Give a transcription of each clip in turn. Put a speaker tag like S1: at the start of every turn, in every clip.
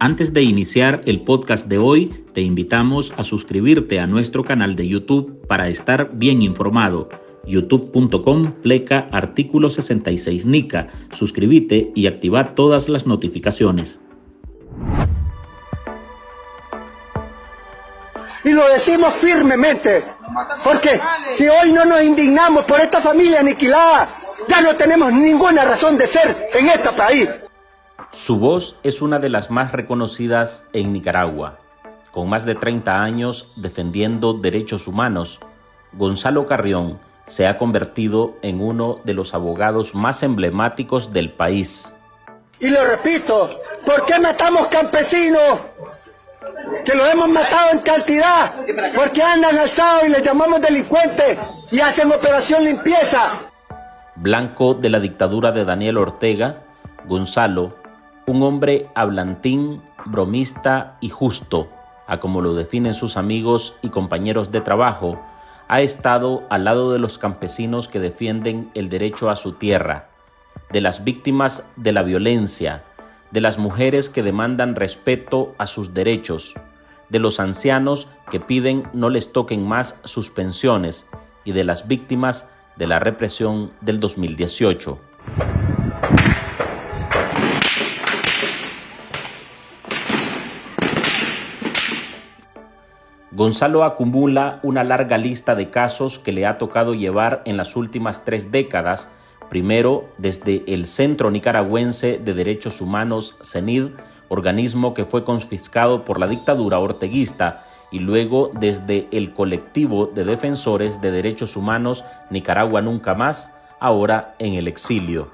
S1: Antes de iniciar el podcast de hoy, te invitamos a suscribirte a nuestro canal de YouTube para estar bien informado. youtube.com/artículo 66 Nica. Suscríbete y activa todas las notificaciones.
S2: Y lo decimos firmemente, porque si hoy no nos indignamos por esta familia aniquilada, ya no tenemos ninguna razón de ser en este país.
S1: Su voz es una de las más reconocidas en Nicaragua. Con más de 30 años defendiendo derechos humanos, Gonzalo Carrión se ha convertido en uno de los abogados más emblemáticos del país.
S2: Y lo repito, ¿por qué matamos campesinos? Que los hemos matado en cantidad, porque andan alzados y les llamamos delincuentes y hacen operación limpieza.
S1: Blanco de la dictadura de Daniel Ortega, Gonzalo, un hombre hablantín, bromista y justo, a como lo definen sus amigos y compañeros de trabajo, ha estado al lado de los campesinos que defienden el derecho a su tierra, de las víctimas de la violencia, de las mujeres que demandan respeto a sus derechos, de los ancianos que piden no les toquen más sus pensiones y de las víctimas de la represión del 2018. Gonzalo acumula una larga lista de casos que le ha tocado llevar en las últimas 3 décadas, primero desde el Centro Nicaragüense de Derechos Humanos, CENID, organismo que fue confiscado por la dictadura orteguista, y luego desde el Colectivo de Defensores de Derechos Humanos Nicaragua Nunca Más, ahora en el exilio.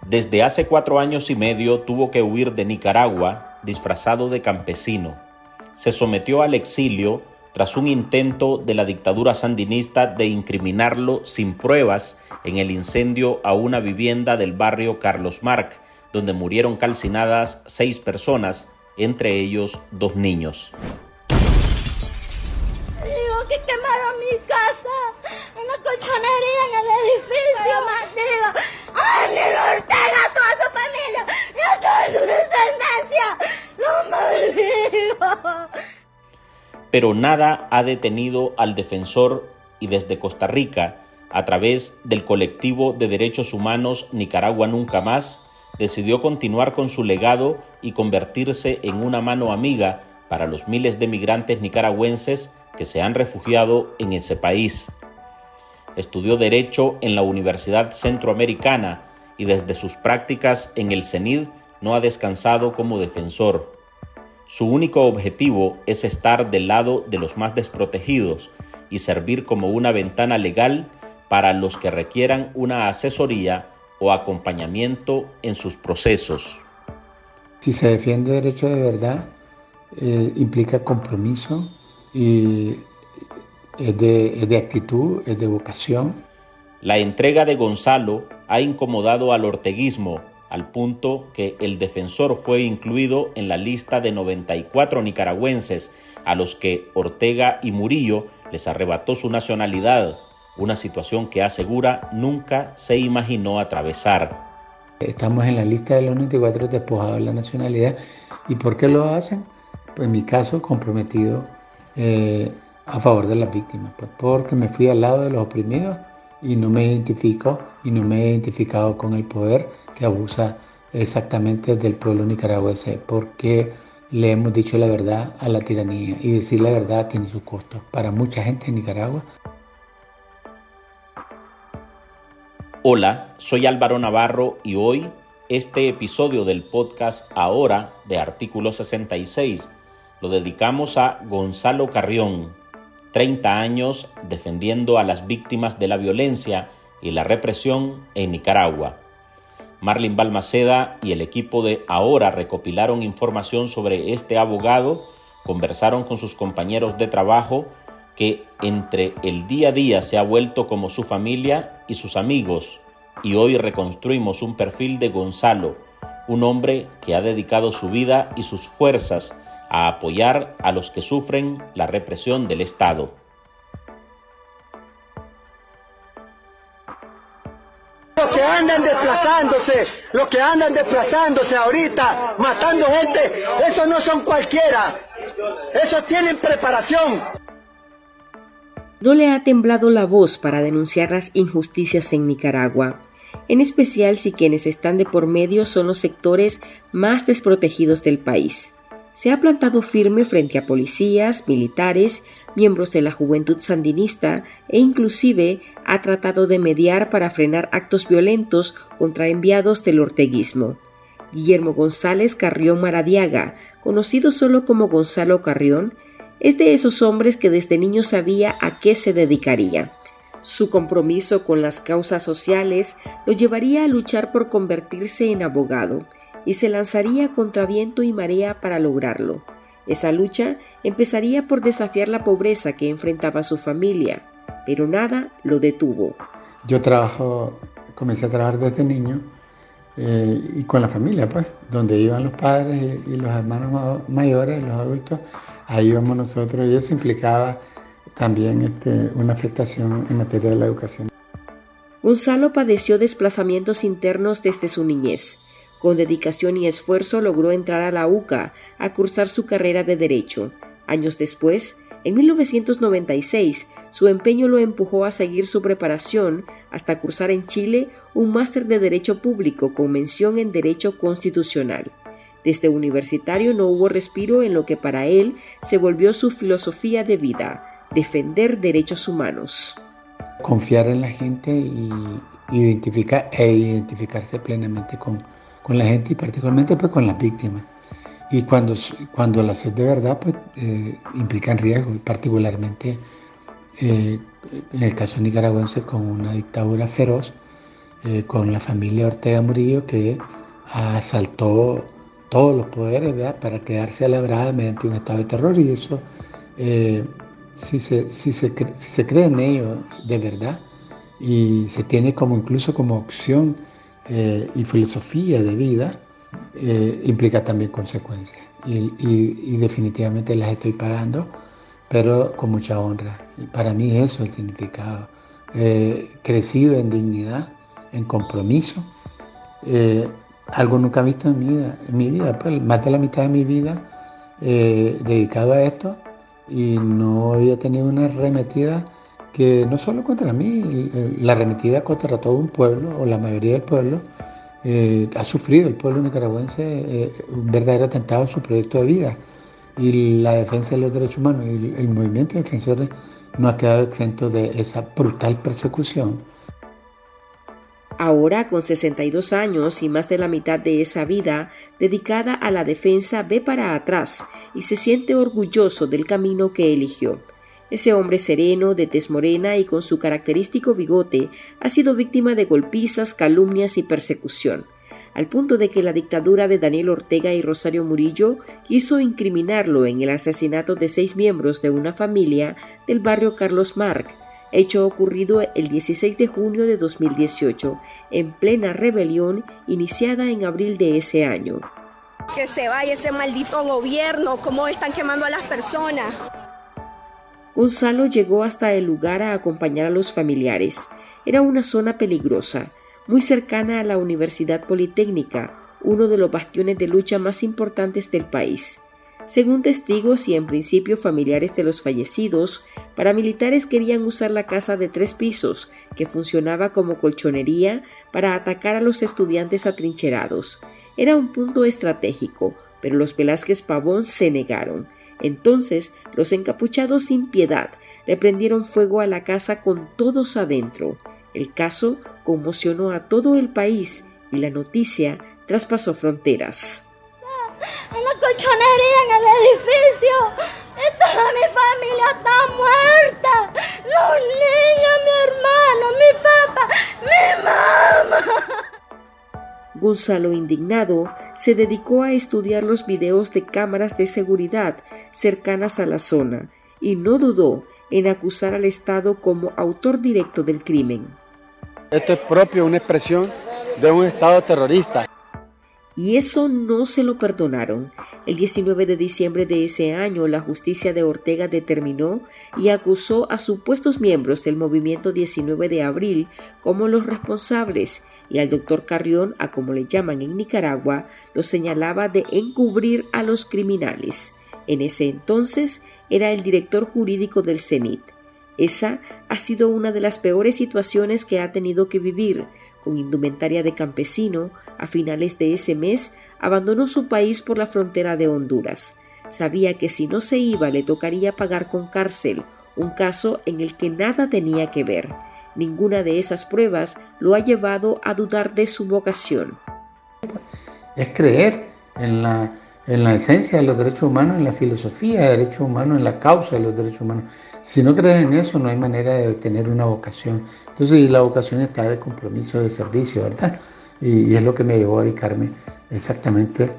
S1: Desde hace 4 años y medio tuvo que huir de Nicaragua disfrazado de campesino. Se sometió al exilio tras un intento de la dictadura sandinista de incriminarlo sin pruebas en el incendio a una vivienda del barrio Carlos Marc, donde murieron calcinadas 6 personas, entre ellos 2 niños.
S3: Digo que quemaron mi casa, una colchonería en el edificio, más digo, Daniel Ortega, toda su familia, y a toda su descendencia, lo maldigo.
S1: Pero nada ha detenido al defensor y desde Costa Rica, a través del Colectivo de Derechos Humanos Nicaragua Nunca Más, decidió continuar con su legado y convertirse en una mano amiga para los miles de migrantes nicaragüenses que se han refugiado en ese país. Estudió Derecho en la Universidad Centroamericana y desde sus prácticas en el CENID no ha descansado como defensor. Su único objetivo es estar del lado de los más desprotegidos y servir como una ventana legal para los que requieran una asesoría o acompañamiento en sus procesos.
S4: Si se defiende derecho de verdad, implica compromiso y es de actitud, es de vocación.
S1: La entrega de Gonzalo ha incomodado al orteguismo, al punto que el defensor fue incluido en la lista de 94 nicaragüenses a los que Ortega y Murillo les arrebató su nacionalidad, una situación que asegura nunca se imaginó atravesar.
S4: Estamos en la lista de los 94 despojados de la nacionalidad. ¿Y por qué lo hacen? Pues en mi caso, comprometido a favor de las víctimas, pues porque me fui al lado de los oprimidos y no me identifico y no me he identificado con el poder que abusa exactamente del pueblo nicaragüense, porque le hemos dicho la verdad a la tiranía y decir la verdad tiene su costo para mucha gente en Nicaragua.
S1: Hola, soy Álvaro Navarro y hoy este episodio del podcast Ahora de Artículo 66 lo dedicamos a Gonzalo Carrión, 30 años defendiendo a las víctimas de la violencia y la represión en Nicaragua. Marlin Balmaceda y el equipo de Ahora recopilaron información sobre este abogado, conversaron con sus compañeros de trabajo que entre el día a día se ha vuelto como su familia y sus amigos, y hoy reconstruimos un perfil de Gonzalo, un hombre que ha dedicado su vida y sus fuerzas a apoyar a los que sufren la represión del Estado.
S2: Los que andan desplazándose, Los que andan desplazándose ahorita, matando gente, esos no son cualquiera. Esos tienen preparación.
S5: No le ha temblado la voz para denunciar las injusticias en Nicaragua, en especial si quienes están de por medio son los sectores más desprotegidos del país. Se ha plantado firme frente a policías, militares, miembros de la juventud sandinista e inclusive ha tratado de mediar para frenar actos violentos contra enviados del orteguismo. Guillermo González Carrión Maradiaga, conocido solo como Gonzalo Carrión, es de esos hombres que desde niño sabía a qué se dedicaría. Su compromiso con las causas sociales lo llevaría a luchar por convertirse en abogado y se lanzaría contra viento y marea para lograrlo. Esa lucha empezaría por desafiar la pobreza que enfrentaba su familia, pero nada lo detuvo.
S4: Yo comencé a trabajar desde niño y con la familia, pues, donde iban los padres y los hermanos mayores, los adultos, ahí íbamos nosotros, y eso implicaba también una afectación en materia de la educación.
S5: Gonzalo padeció desplazamientos internos desde su niñez. Con dedicación y esfuerzo logró entrar a la UCA a cursar su carrera de Derecho. Años después, en 1996, su empeño lo empujó a seguir su preparación hasta cursar en Chile un máster de Derecho Público con mención en Derecho Constitucional. Desde universitario no hubo respiro en lo que para él se volvió su filosofía de vida: defender derechos humanos.
S4: Confiar en la gente y identificarse plenamente con la gente y particularmente pues con las víctimas. Y cuando lo haces de verdad, pues implican riesgo, particularmente en el caso nicaragüense con una dictadura feroz, con la familia Ortega Murillo que asaltó todos los poderes, ¿verdad?, para quedarse a la brava mediante un estado de terror, y eso, si se cree en ello de verdad y se tiene incluso como opción y filosofía de vida, implica también consecuencias y definitivamente las estoy pagando, pero con mucha honra. Y para mí eso es el significado. Crecido en dignidad, en compromiso, algo nunca visto en mi vida, pues, más de la mitad de mi vida dedicado a esto, y no había tenido una arremetida que no solo contra mí, la arremetida contra todo un pueblo, o la mayoría del pueblo. Ha sufrido el pueblo nicaragüense un verdadero atentado a su proyecto de vida, y la defensa de los derechos humanos y el movimiento de defensores no ha quedado exento de esa brutal persecución.
S5: Ahora, con 62 años y más de la mitad de esa vida dedicada a la defensa, ve para atrás y se siente orgulloso del camino que eligió. Ese hombre sereno, de tez morena y con su característico bigote, ha sido víctima de golpizas, calumnias y persecución, al punto de que la dictadura de Daniel Ortega y Rosario Murillo quiso incriminarlo en el asesinato de 6 miembros de una familia del barrio Carlos Marx, hecho ocurrido el 16 de junio de 2018, en plena rebelión iniciada en abril de ese año.
S6: Que se vaya ese maldito gobierno, cómo están quemando a las personas.
S5: Gonzalo llegó hasta el lugar a acompañar a los familiares. Era una zona peligrosa, muy cercana a la Universidad Politécnica, uno de los bastiones de lucha más importantes del país. Según testigos y en principio familiares de los fallecidos, paramilitares querían usar la casa de 3 pisos, que funcionaba como colchonería, para atacar a los estudiantes atrincherados. Era un punto estratégico, pero los Velázquez Pavón se negaron. Entonces, los encapuchados sin piedad le prendieron fuego a la casa con todos adentro. El caso conmocionó a todo el país y la noticia traspasó fronteras.
S3: En la colchonería, en el edificio, y toda mi familia está muerta. Los niños, mi hermano, mi papá, mi mamá.
S5: Gonzalo, indignado, se dedicó a estudiar los videos de cámaras de seguridad cercanas a la zona y no dudó en acusar al Estado como autor directo del crimen.
S2: Esto es propio, una expresión de un Estado terrorista.
S5: Y eso no se lo perdonaron. El 19 de diciembre de ese año, la justicia de Ortega determinó y acusó a supuestos miembros del movimiento 19 de abril como los responsables, y al doctor Carrión, a como le llaman en Nicaragua, lo señalaba de encubrir a los criminales. En ese entonces era el director jurídico del CENIT. Esa ha sido una de las peores situaciones que ha tenido que vivir. Con indumentaria de campesino, a finales de ese mes, abandonó su país por la frontera de Honduras. Sabía que si no se iba le tocaría pagar con cárcel, un caso en el que nada tenía que ver. Ninguna de esas pruebas lo ha llevado a dudar de su vocación.
S4: Es creer en la esencia de los derechos humanos, en la filosofía de derechos humanos, en la causa de los derechos humanos. Si no crees en eso, no hay manera de tener una vocación. Entonces, la vocación está de compromiso, de servicio, ¿verdad? Y es lo que me llevó a dedicarme exactamente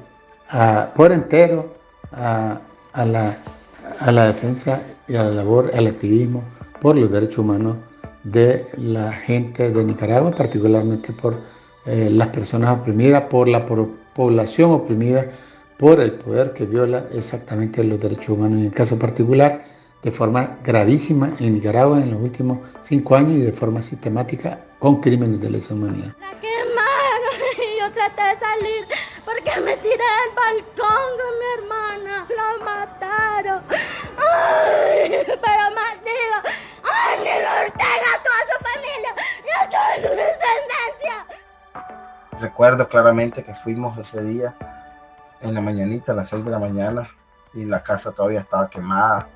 S4: por entero a la defensa y a la labor, al activismo por los derechos humanos de la gente de Nicaragua, particularmente por las personas oprimidas, por la población oprimida, por el poder que viola exactamente los derechos humanos, en el caso particular, de forma gravísima en Nicaragua en los últimos 5 años y de forma sistemática con crímenes de lesa humanidad.
S3: La quemaron y yo traté de salir porque me tiré del balcón con mi hermana. Lo mataron. Ay, pero más digo, Ángel Ortega, toda su familia y a toda su descendencia.
S7: Recuerdo claramente que fuimos ese día en la mañanita, a las 6 de la mañana, y la casa todavía estaba quemada.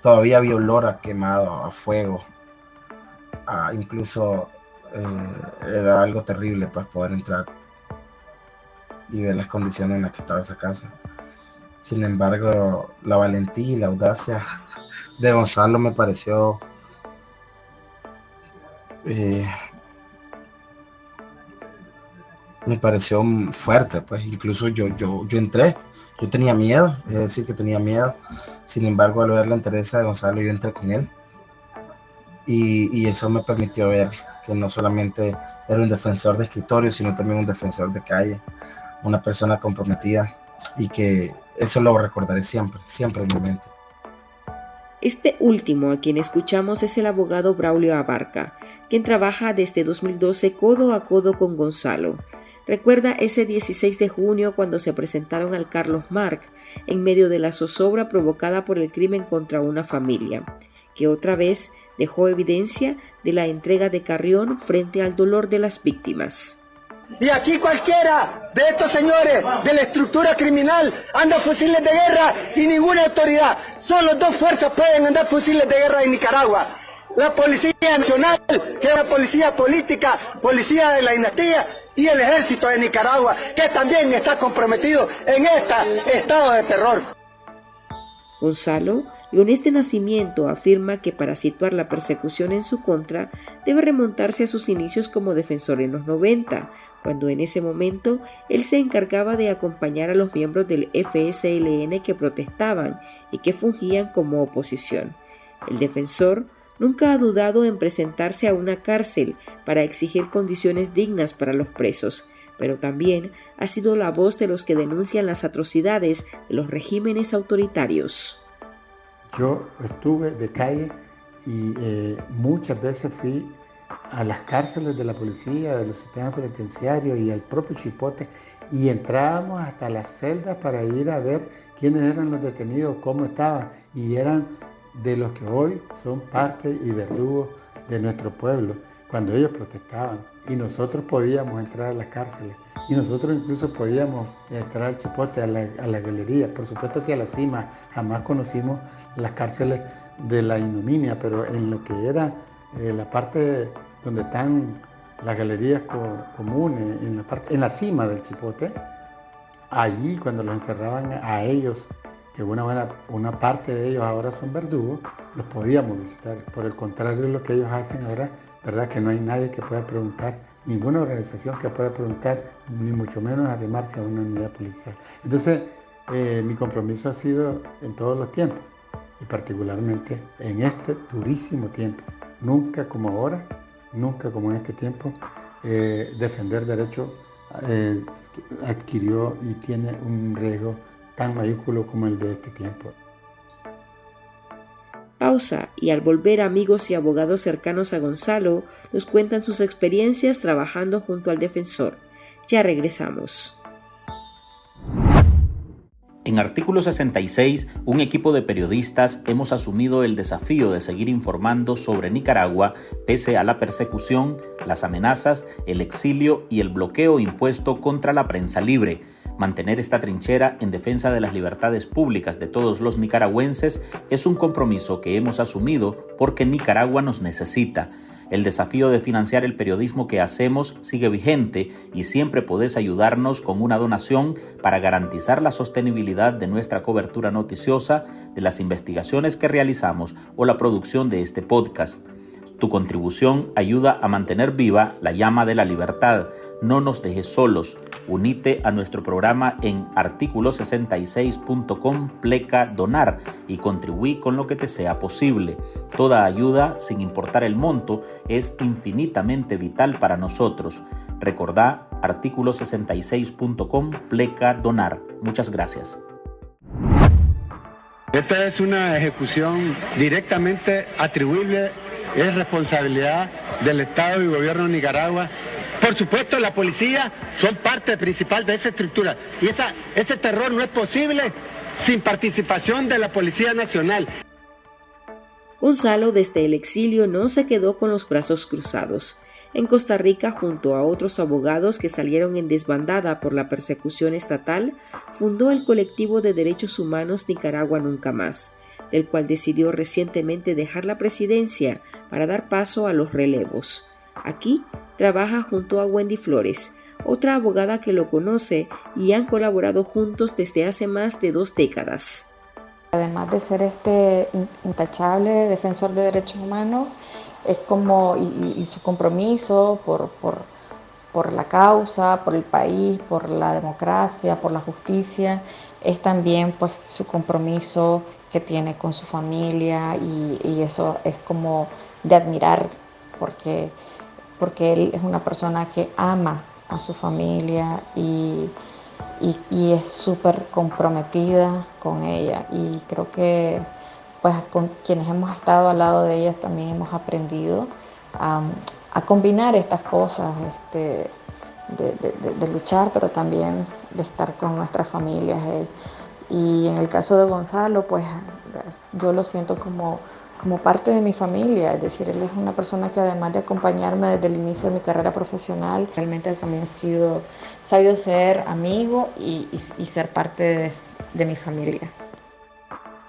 S7: Todavía había olor a quemado, a fuego. Incluso era algo terrible pues poder entrar y ver las condiciones en las que estaba esa casa. Sin embargo, la valentía y la audacia de Gonzalo me pareció fuerte, pues. Incluso yo entré, yo tenía miedo, es decir, que tenía miedo. Sin embargo, al ver la entereza de Gonzalo, yo entré con él. Y eso me permitió ver que no solamente era un defensor de escritorio, sino también un defensor de calle, una persona comprometida, y que eso lo recordaré siempre, siempre en mi mente.
S5: Este último a quien escuchamos es el abogado Braulio Abarca, quien trabaja desde 2012 codo a codo con Gonzalo. Recuerda ese 16 de junio cuando se presentaron al Carlos Marc en medio de la zozobra provocada por el crimen contra una familia, que otra vez dejó evidencia de la entrega de Carrión frente al dolor de las víctimas.
S2: Y aquí cualquiera de estos señores de la estructura criminal anda fusiles de guerra y ninguna autoridad. Solo 2 fuerzas pueden andar fusiles de guerra en Nicaragua. La Policía Nacional, que es la policía política, policía de la dinastía, y el Ejército de Nicaragua, que también está comprometido en este estado de terror.
S5: Gonzalo, leonés de nacimiento, afirma que para situar la persecución en su contra debe remontarse a sus inicios como defensor en los 90, cuando en ese momento él se encargaba de acompañar a los miembros del FSLN que protestaban y que fungían como oposición. El defensor nunca ha dudado en presentarse a una cárcel para exigir condiciones dignas para los presos, pero también ha sido la voz de los que denuncian las atrocidades de los regímenes autoritarios.
S4: Yo estuve de calle y muchas veces fui a las cárceles de la policía, de los sistemas penitenciarios y al propio Chipote, y entrábamos hasta las celdas para ir a ver quiénes eran los detenidos, cómo estaban, y eran de los que hoy son parte y verdugos de nuestro pueblo, cuando ellos protestaban, y nosotros podíamos entrar a las cárceles, y nosotros incluso podíamos entrar al Chipote, a la galería. Por supuesto que a la cima jamás conocimos las cárceles de la ignominia, pero en lo que era la parte donde están las galerías comunes, en la cima del Chipote, allí cuando los encerraban a ellos, que una parte de ellos ahora son verdugos, los podíamos visitar. Por el contrario de lo que ellos hacen ahora, ¿verdad? Que no hay nadie que pueda preguntar, ninguna organización que pueda preguntar, ni mucho menos arrimarse a una unidad policial. Entonces, mi compromiso ha sido en todos los tiempos, y particularmente en este durísimo tiempo, nunca como ahora, nunca como en este tiempo, defender derechos adquirió y tiene un riesgo tan mayúsculo como el de este tiempo.
S5: Pausa, y al volver, amigos y abogados cercanos a Gonzalo nos cuentan sus experiencias trabajando junto al defensor. Ya regresamos.
S1: En Artículo 66, un equipo de periodistas hemos asumido el desafío de seguir informando sobre Nicaragua pese a la persecución, las amenazas, el exilio y el bloqueo impuesto contra la prensa libre. Mantener esta trinchera en defensa de las libertades públicas de todos los nicaragüenses es un compromiso que hemos asumido porque Nicaragua nos necesita. El desafío de financiar el periodismo que hacemos sigue vigente y siempre podés ayudarnos con una donación para garantizar la sostenibilidad de nuestra cobertura noticiosa, de las investigaciones que realizamos o la producción de este podcast. Tu contribución ayuda a mantener viva la llama de la libertad. No nos dejes solos. Unite a nuestro programa en articulo66.com/donar y contribuí con lo que te sea posible. Toda ayuda, sin importar el monto, es infinitamente vital para nosotros. Recordá articulo66.com/donar. Muchas gracias.
S2: Esta es una ejecución directamente atribuible, es responsabilidad del Estado y Gobierno de Nicaragua. Por supuesto, la policía son parte principal de esa estructura y ese terror no es posible sin participación de la Policía Nacional.
S5: Gonzalo desde el exilio no se quedó con los brazos cruzados. En Costa Rica, junto a otros abogados que salieron en desbandada por la persecución estatal, fundó el colectivo de derechos humanos Nicaragua Nunca Más, del cual decidió recientemente dejar la presidencia para dar paso a los relevos. Aquí trabaja junto a Wendy Flores, otra abogada que lo conoce, y han colaborado juntos desde hace más de 2 décadas.
S8: Además de ser este intachable defensor de derechos humanos, es como y su compromiso por la causa, por el país, por la democracia, por la justicia, es también pues su compromiso que tiene con su familia y eso es como de admirar porque él es una persona que ama a su familia y es súper comprometida con ella y creo que pues con quienes hemos estado al lado de ellas también hemos aprendido a combinar estas cosas de luchar pero también de estar con nuestras familias y en el caso de Gonzalo pues yo lo siento como parte de mi familia, es decir, él es una persona que además de acompañarme desde el inicio de mi carrera profesional, realmente también ha sabido ser amigo y ser parte de mi familia.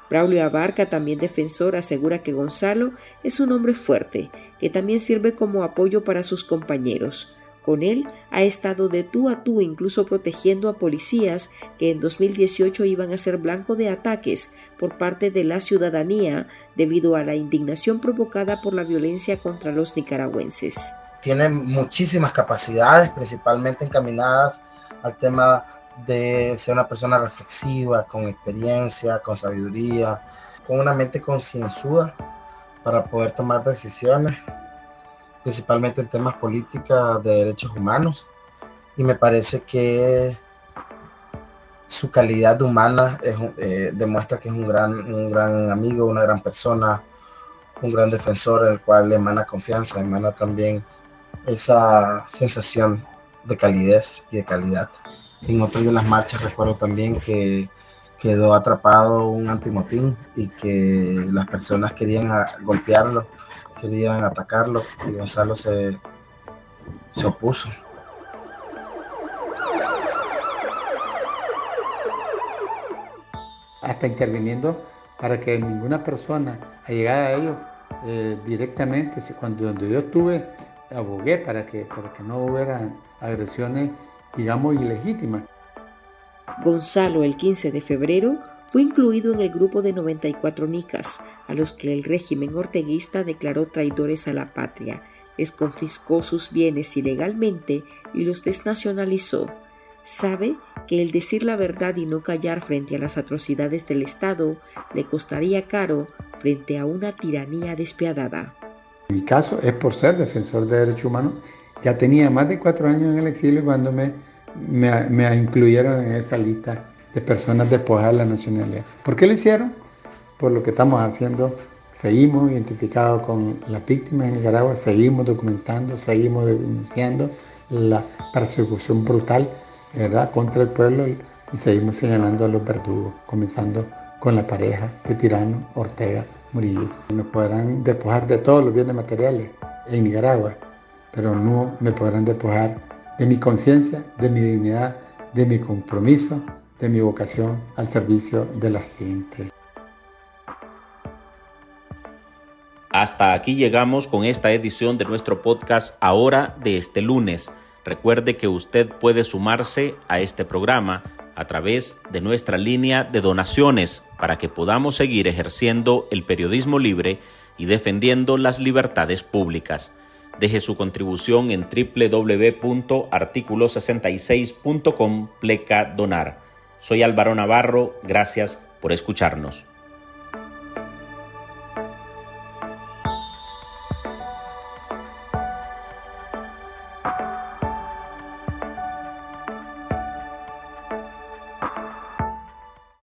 S5: Braulio Abarca, también defensor, asegura que Gonzalo es un hombre fuerte, que también sirve como apoyo para sus compañeros. Con él ha estado de tú a tú, incluso protegiendo a policías que en 2018 iban a ser blanco de ataques por parte de la ciudadanía debido a la indignación provocada por la violencia contra los nicaragüenses.
S7: Tiene muchísimas capacidades, principalmente encaminadas al tema de ser una persona reflexiva, con experiencia, con sabiduría, con una mente concienzuda para poder tomar decisiones, principalmente en temas políticos de derechos humanos. Y me parece que su calidad humana demuestra que es un gran amigo, una gran persona, un gran defensor, el cual emana confianza, emana también esa sensación de calidez y de calidad. En otra de las marchas recuerdo también que quedó atrapado un antimotín y que las personas querían golpearlo, querían atacarlo y Gonzalo se opuso.
S4: Hasta interviniendo para que ninguna persona allegada a ellos directamente, donde yo estuve, abogué para que no hubiera agresiones, digamos, ilegítimas.
S5: Gonzalo, el 15 de febrero, fue incluido en el grupo de 94 nicas, a los que el régimen orteguista declaró traidores a la patria, les confiscó sus bienes ilegalmente y los desnacionalizó. Sabe que el decir la verdad y no callar frente a las atrocidades del Estado le costaría caro frente a una tiranía despiadada.
S4: Mi caso es por ser defensor de derechos humanos. Ya tenía más de 4 años en el exilio cuando me me incluyeron en esa lista de personas despojadas de la nacionalidad. ¿Por qué lo hicieron? Por lo que estamos haciendo. Seguimos identificados con las víctimas en Nicaragua, seguimos documentando, seguimos denunciando la persecución brutal, ¿verdad?, contra el pueblo, y seguimos señalando a los verdugos, comenzando con la pareja de Tirano, Ortega, Murillo. Me podrán despojar de todos los bienes materiales en Nicaragua, pero no me podrán despojar de mi conciencia, de mi dignidad, de mi compromiso, de mi vocación al servicio de la gente.
S1: Hasta aquí llegamos con esta edición de nuestro podcast Ahora de este lunes. Recuerde que usted puede sumarse a este programa a través de nuestra línea de donaciones para que podamos seguir ejerciendo el periodismo libre y defendiendo las libertades públicas. Deje su contribución en www.articulo66.com/donar. Soy Álvaro Navarro, gracias por escucharnos.